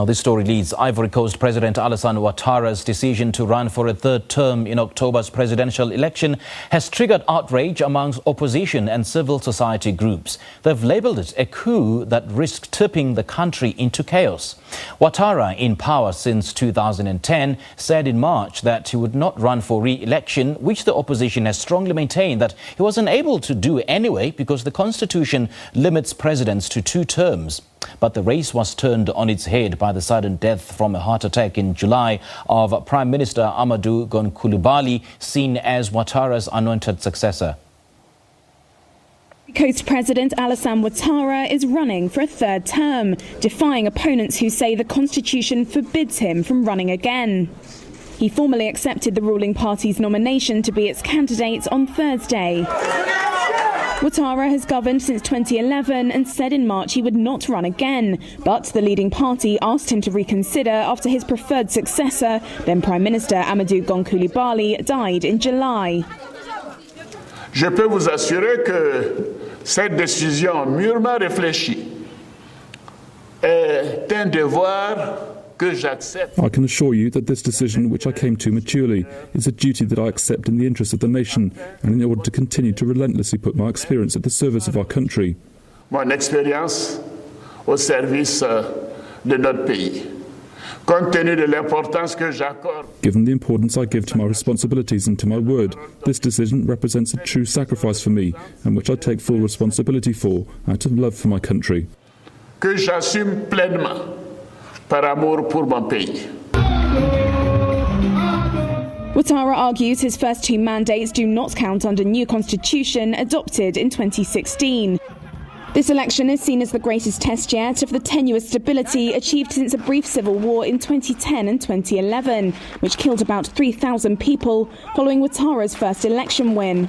Now, this story leads Ivory Coast President Alassane Ouattara's decision to run for a third term in October's presidential election has triggered outrage amongst opposition and civil society groups. They've labelled it a coup that risked tipping the country into chaos. Ouattara, in power since 2010, said in March that he would not run for re-election, which the opposition has strongly maintained that he was unable to do anyway because the constitution limits presidents to 2 terms. But the race was turned on its head by the sudden death from a heart attack in July of Prime Minister Amadou Gon Coulibaly, seen as Ouattara's anointed successor. Ivory Coast President Alassane Ouattara is running for a third term, defying opponents who say the constitution forbids him from running again. He formally accepted the ruling party's nomination to be its candidate on Thursday. Ouattara has governed since 2011 and said in March he would not run again. But the leading party asked him to reconsider after his preferred successor, then Prime Minister Amadou Gon Coulibaly, died in July. Je peux vous assurer que cette décision mûrement réfléchie est un devoir que j'accepte. I can assure you that this decision, which I came to maturely, is a duty that I accept in the interest of the nation and in order to continue to relentlessly put my experience at the service of our country. Mon expérience au service de notre pays. Compte tenu de l'importance que j'accorde. Given the importance I give to my responsibilities and to my word, this decision represents a true sacrifice for me and which I take full responsibility for out of love for my country. Que j'assume pleinement. Par amour pour mon pays. Ouattara argues his first 2 mandates do not count under new constitution adopted in 2016. This election is seen as the greatest test yet of the tenuous stability achieved since a brief civil war in 2010 and 2011, which killed about 3,000 people following Ouattara's first election win.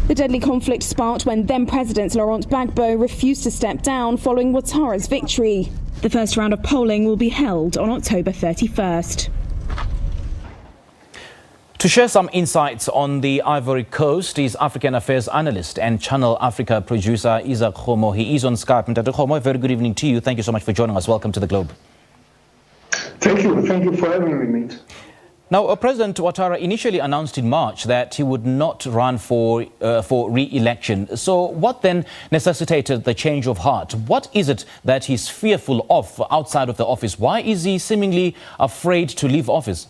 The deadly conflict sparked when then-President Laurent Gbagbo refused to step down following Ouattara's victory. The first round of polling will be held on October 31st. To share some insights on the Ivory Coast is African Affairs analyst and Channel Africa producer Izak Khomo. He is on Skype. Mr. Khomo, a very good evening to you. Thank you so much for joining us. Welcome to the Globe. Thank you for having me, mate. Now, President Ouattara initially announced in March that he would not run for re-election. So what then necessitated the change of heart? What is it that he's fearful of outside of the office? Why is he seemingly afraid to leave office?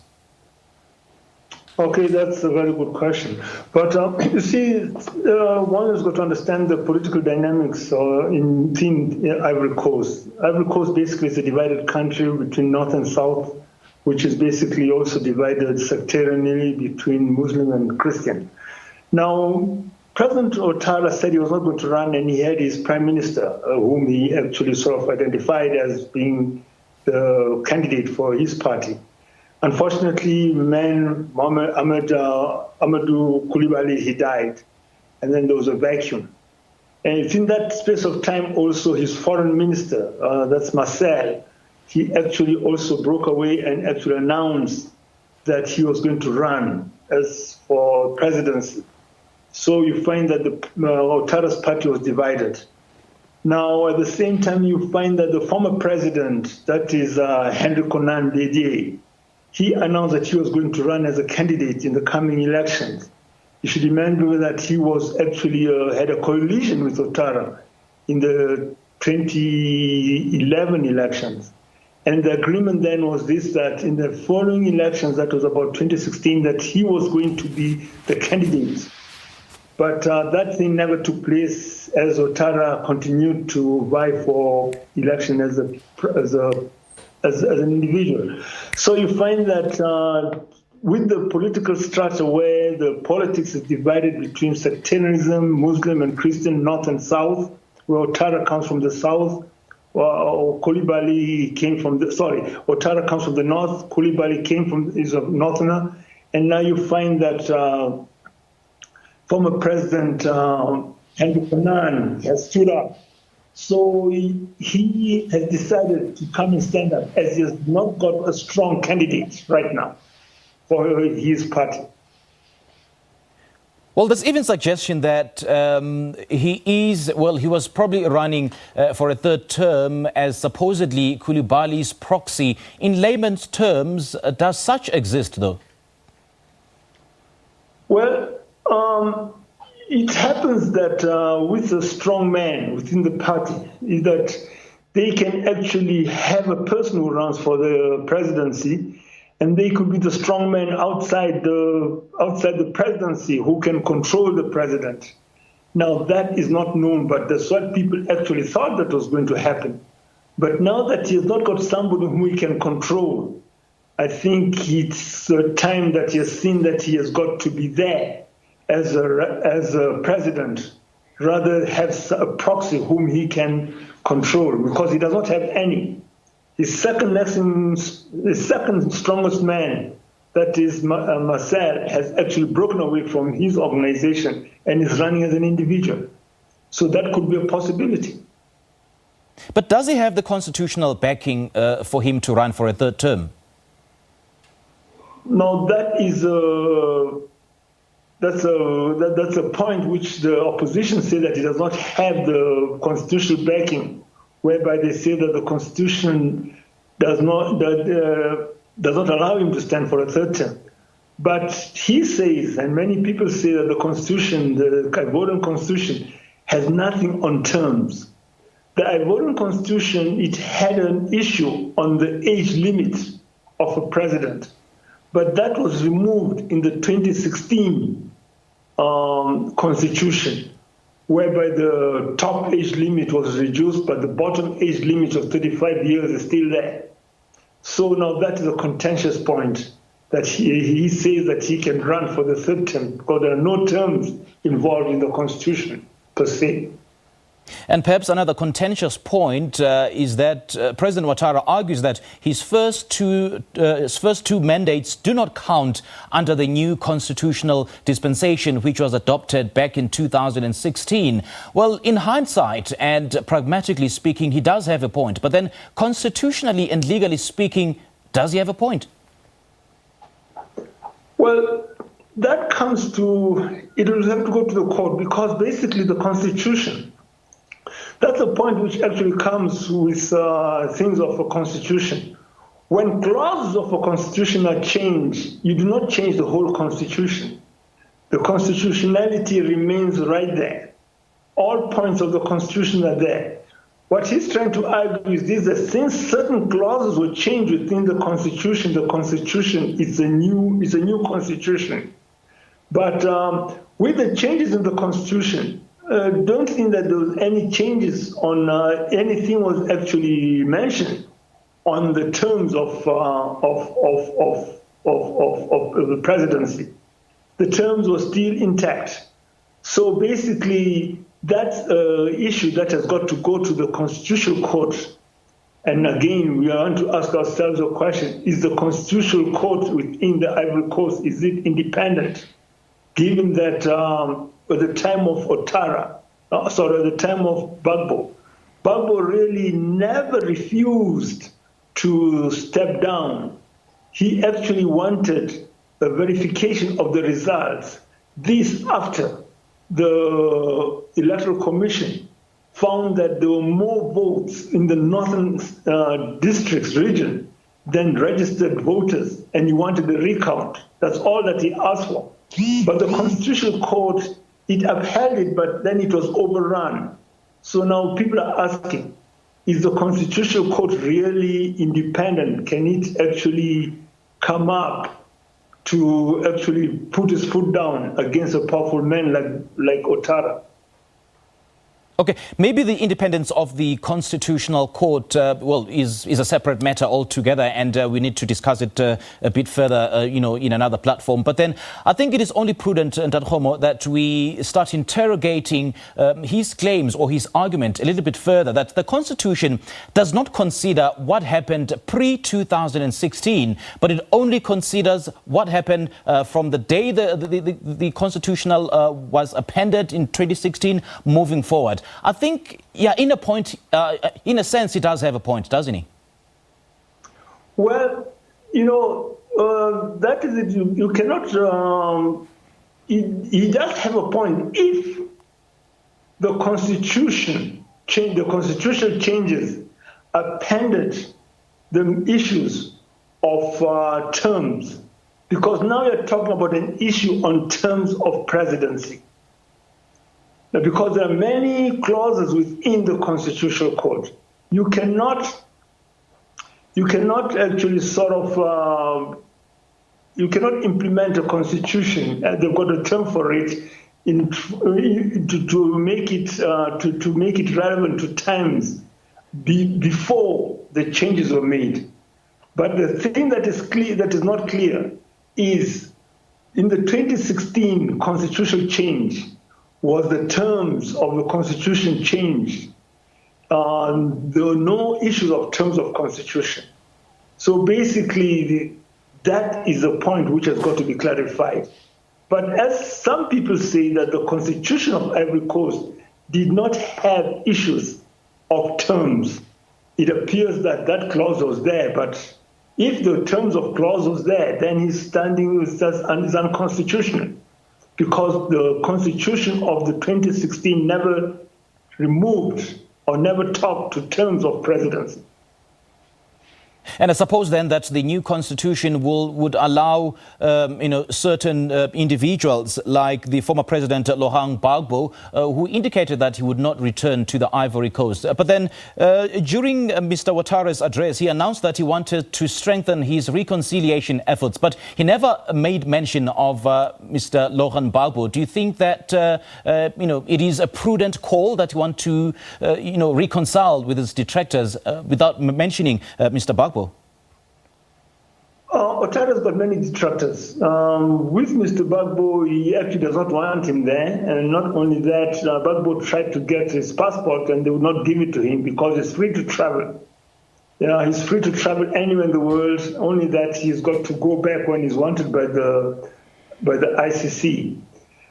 Okay, that's a very good question. But you see, one has got to understand the political dynamics in Ivory Coast. Ivory Coast basically is a divided country between North and South, which is basically also divided sectarianly between Muslim and Christian. Now, President Ouattara said he was not going to run, and he had his prime minister, whom he actually sort of identified as being the candidate for his party. Unfortunately, Amadou Coulibaly, he died, and then there was a vacuum. And it's in that space of time also his foreign minister, that's Marcel, he actually also broke away and actually announced that he was going to run as for presidency. So you find that the Ouattara's party was divided. Now, at the same time, you find that the former president, that is Henry Konan Bédié, he announced that he was going to run as a candidate in the coming elections. You should remember that he was actually had a coalition with Ouattara in the 2011 elections. And the agreement then was this, that in the following elections, that was about 2016, that he was going to be the candidate. But that thing never took place as Ouattara continued to vie for election as an individual. So you find that with the political structure where the politics is divided between sectarianism, Muslim and Christian, North and South, where Ouattara comes from the South, Coulibaly came from Ouattara comes from the north, Coulibaly is a northerner, and now you find that former President Henry Konan has stood up. So he has decided to come and stand up, as he has not got a strong candidate right now for his party. Well, there's even suggestion that he was probably running for a third term as supposedly Coulibaly's proxy. In layman's terms, does such exist, though? Well, it happens that with a strong man within the party, is that they can actually have a person who runs for the presidency, and they could be the strong man outside the presidency who can control the president. Now, that is not known, but that's what people actually thought that was going to happen. But now that he has not got somebody whom he can control, I think it's a time that he has seen that he has got to be there as a president, rather have a proxy whom he can control, because he does not have any. His second strongest man, that is Marcel, has actually broken away from his organization and is running as an individual. So that could be a possibility. But does he have the constitutional backing for him to run for a third term? No, that's a point which the opposition say that he does not have the constitutional backing, whereby they say that the Constitution does not allow him to stand for a third term. But he says, and many people say, that the Constitution, the Ivorian Constitution, has nothing on terms. The Ivorian Constitution, it had an issue on the age limit of a president, but that was removed in the 2016 Constitution, whereby the top age limit was reduced, but the bottom age limit of 35 years is still there. So now that is a contentious point, that he says that he can run for the third term because there are no terms involved in the Constitution per se. And perhaps another contentious point is that President Ouattara argues that his first two mandates do not count under the new constitutional dispensation, which was adopted back in 2016. Well, in hindsight and pragmatically speaking, he does have a point. But then constitutionally and legally speaking, does he have a point? Well, that comes to, it will have to go to the court, because basically the Constitution, that's a point which actually comes with things of a constitution. When clauses of a constitution are changed, you do not change the whole constitution. The constitutionality remains right there. All points of the constitution are there. What he's trying to argue is this, that since certain clauses were changed within the constitution is a new constitution. But with the changes in the constitution, don't think that there was any changes on anything was actually mentioned on the terms of the presidency. The terms were still intact. So basically, that's an issue that has got to go to the Constitutional Court. And again, we want to ask ourselves a question: is the Constitutional Court within the Ivory Coast, is it independent? Given that at the time of Ouattara, at the time of Gbagbo really never refused to step down. He actually wanted a verification of the results. This after the Electoral Commission found that there were more votes in the northern districts region than registered voters, and he wanted a recount. That's all that he asked for. But the Constitutional Court, it upheld it, but then it was overrun. So now people are asking, is the Constitutional Court really independent? Can it actually come up to actually put its foot down against a powerful man like Ouattara? Okay, maybe the independence of the Constitutional Court, is a separate matter altogether, and we need to discuss it a bit further, in another platform. But then I think it is only prudent, Izak Khomo, that we start interrogating his claims or his argument a little bit further, that the Constitution does not consider what happened pre-2016, but it only considers what happened from the day the Constitutional was appended in 2016 moving forward. I think, in a sense, he does have a point, doesn't he? Well, that is it. You cannot he does have a point. If the constitutional changes appended the issues of terms, because now you're talking about an issue on terms of presidency. Now, because there are many clauses within the Constitutional Code, you cannot actually you cannot implement a constitution. They've got a term for it to make it relevant to times before the changes were made. But the thing that is not clear is in the 2016 constitutional change was the terms of the constitution changed. There were no issues of terms of constitution. So basically, that is a point which has got to be clarified. But as some people say that the constitution of Ivory Coast did not have issues of terms, it appears that that clause was there. But if the terms of clause was there, then his standing is unconstitutional, because the constitution of the 2016 never removed or never talked to terms of presidency. And I suppose then that the new constitution would allow, certain individuals like the former president Laurent Gbagbo, who indicated that he would not return to the Ivory Coast. But then during Mr. Ouattara's address, he announced that he wanted to strengthen his reconciliation efforts, but he never made mention of Mr. Laurent Gbagbo. Do you think that, it is a prudent call that you want to, reconcile with his detractors without mentioning Mr. Gbagbo? Ouattara's got many detractors. With Mr. Gbagbo, he actually does not want him there. And not only that, Gbagbo tried to get his passport and they would not give it to him because he's free to travel. He's free to travel anywhere in the world, only that he's got to go back when he's wanted by the ICC.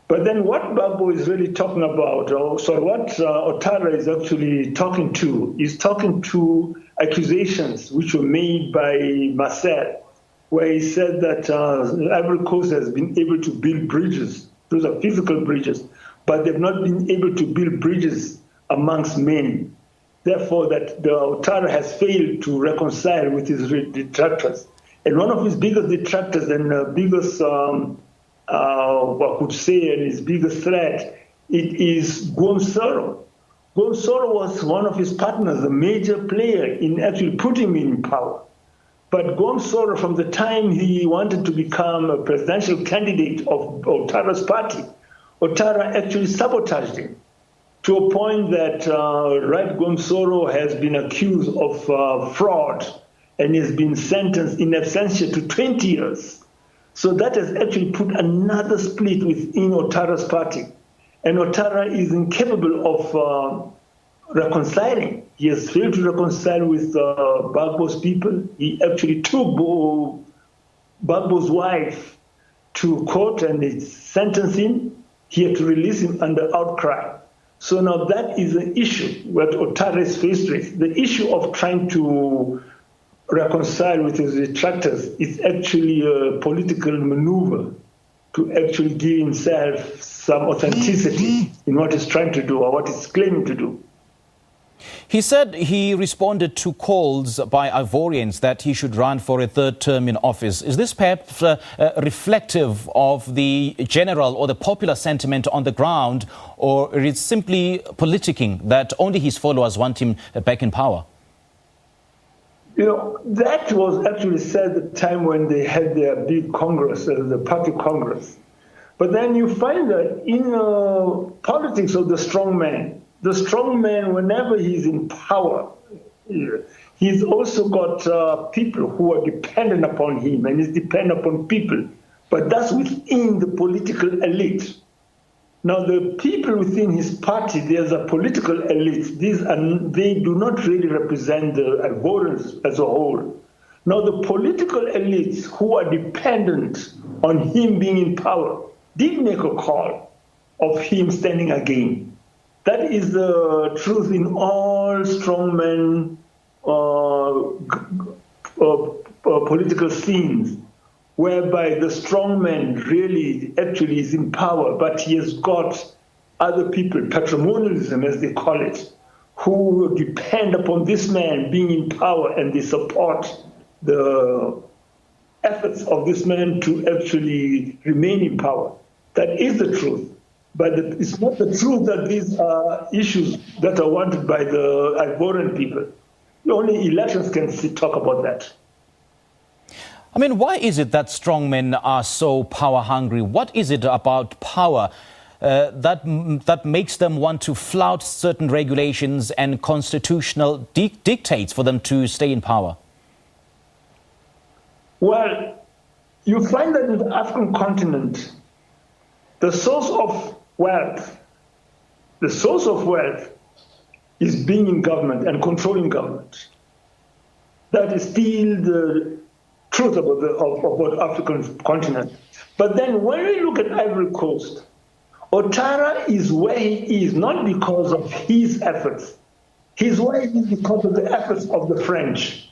But then what Gbagbo is really talking about, what Ouattara is actually talking to, is talking to accusations which were made by Marcel, where he said that Ivory Coast has been able to build bridges. Those are physical bridges, but they've not been able to build bridges amongst men. Therefore, that the Ouattara has failed to reconcile with his detractors. And one of his biggest detractors and biggest, his biggest threat, it is Gon Coulibaly. Gon Coulibaly was one of his partners, a major player in actually putting him in power. But Gon Coulibaly, from the time he wanted to become a presidential candidate of Ouattara's party, Ouattara actually sabotaged him to a point that Gon Coulibaly has been accused of fraud and has been sentenced in absentia to 20 years. So that has actually put another split within Ouattara's party. And Ouattara is incapable of reconciling. He has failed to reconcile with Gbagbo's people. He actually took Gbagbo's wife to court and they sentenced him. He had to release him under outcry. So now that is an issue that Ouattara is faced with. The issue of trying to reconcile with his detractors is actually a political maneuver to actually give himself some authenticity in what he's trying to do or what he's claiming to do. He said he responded to calls by Ivorians that he should run for a third term in office. Is this perhaps reflective of the general or the popular sentiment on the ground, or is it simply politicking that only his followers want him back in power? That was actually said at the time when they had their big Congress, the party Congress. But then you find that in politics of the strong man, whenever he's in power, he's also got people who are dependent upon him, and he's dependent upon people. But that's within the political elite. Now, the people within his party, there's a political elite. They do not really represent the Ivorians as a whole. Now, the political elites who are dependent on him being in power did make a call of him standing again. That is the truth in all strongmen political scenes. whereby the strongman really actually is in power, but he has got other people, patrimonialism as they call it, who depend upon this man being in power, and they support the efforts of this man to actually remain in power. That is the truth. But it's not the truth that these are issues that are wanted by the Ivorian people. Only elections can talk about that. I mean, why is it that strongmen are so power hungry? What is it about power that makes them want to flout certain regulations and constitutional dictates for them to stay in power? Well, you find that in the African continent, the source of wealth is being in government and controlling government. That is still the truth about the African continent. But then when we look at Ivory Coast, Ouattara is where he is, not because of his efforts. He's where he is because of the efforts of the French.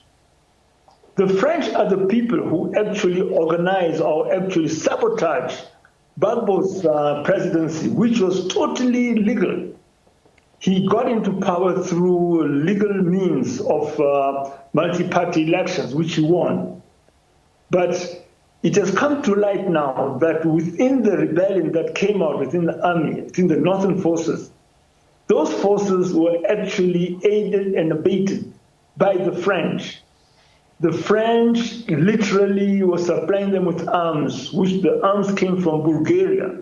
The French are the people who actually organize or actually sabotage Gbagbo's presidency, which was totally legal. He got into power through legal means of multi-party elections, which he won. But it has come to light now that within the rebellion that came out within the army, within the northern forces, those forces were actually aided and abated by the French. The French literally were supplying them with arms, which the arms came from Bulgaria.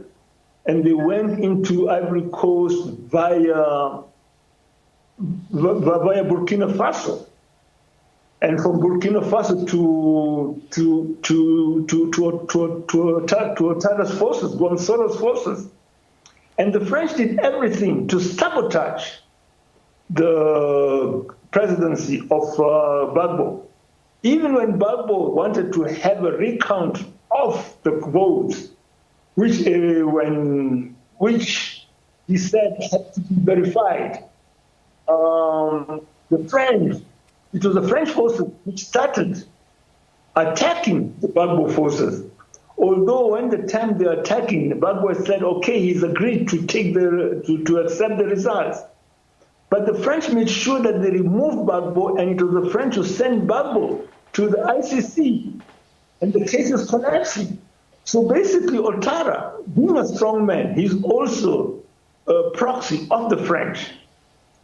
And they went into Ivory Coast via Burkina Faso. And from Burkina Faso to Ouattara's forces, Gonzalo's forces. And the French did everything to sabotage the presidency of Gbagbo. Even when Gbagbo wanted to have a recount of the votes, which he said had to be verified, it was the French forces which started attacking the Gbagbo forces. Although when the time they were attacking, Gbagbo said, okay, he's agreed to take to accept the results. But the French made sure that they removed Gbagbo, and it was the French who sent Gbagbo to the ICC, and the case is collapsing. So basically, Ouattara, being a strong man, he's also a proxy of the French,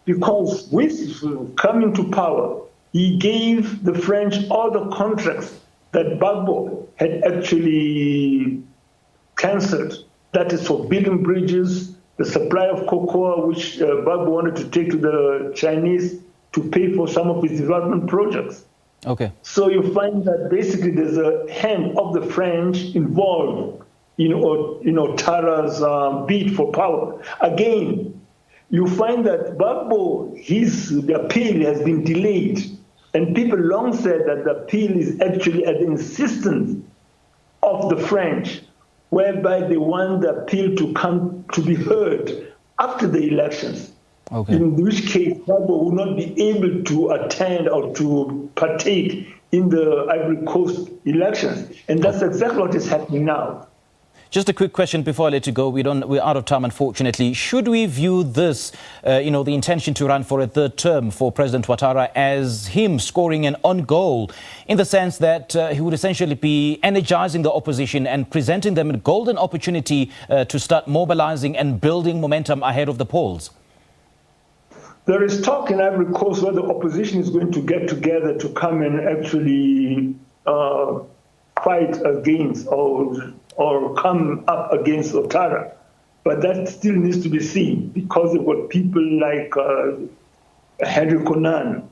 because with coming to power, he gave the French all the contracts that Gbagbo had actually cancelled. That is for building bridges, the supply of cocoa, which Gbagbo wanted to take to the Chinese to pay for some of his development projects. Okay. So you find that basically there's a hand of the French involved in Ouattara's bid for power. Again, you find that Gbagbo, the appeal has been delayed. And people long said that the appeal is actually at the insistence of the French, whereby they want the appeal to come to be heard after the elections. Okay. In which case, Gbagbo will not be able to attend or to partake in the Ivory Coast elections. And that's exactly what is happening now. Just a quick question before I let you go. We're out of time, unfortunately. Should we view this, the intention to run for a third term for President Ouattara as him scoring an own goal, in the sense that he would essentially be energizing the opposition and presenting them a golden opportunity to start mobilizing and building momentum ahead of the polls? There is talk in Ivory Coast where the opposition is going to get together to come and actually fight against or come up against Ouattara. But that still needs to be seen, because they've got people like Henry Konan,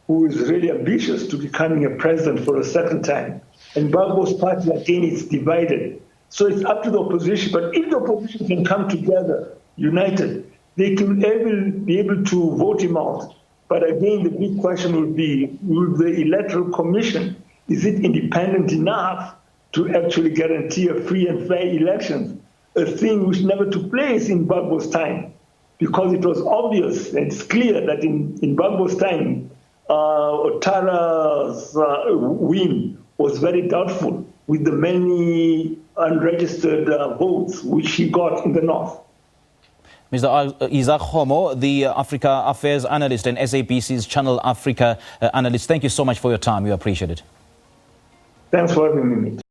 who is really ambitious to becoming a president for a second time. And Gbagbo's party, again, is divided. So it's up to the opposition. But if the opposition can come together, united, they can be able to vote him out. But again, the big question will be, will the Electoral Commission, is it independent enough to actually guarantee a free and fair election, a thing which never took place in Gbagbo's time, because it was obvious and it's clear that in Gbagbo's time, Ouattara's win was very doubtful. with the many unregistered votes which he got in the north. Mr. Izak Khomo, the Africa Affairs analyst and SABC's Channel Africa analyst, thank you so much for your time. We appreciate it. Thanks for having me.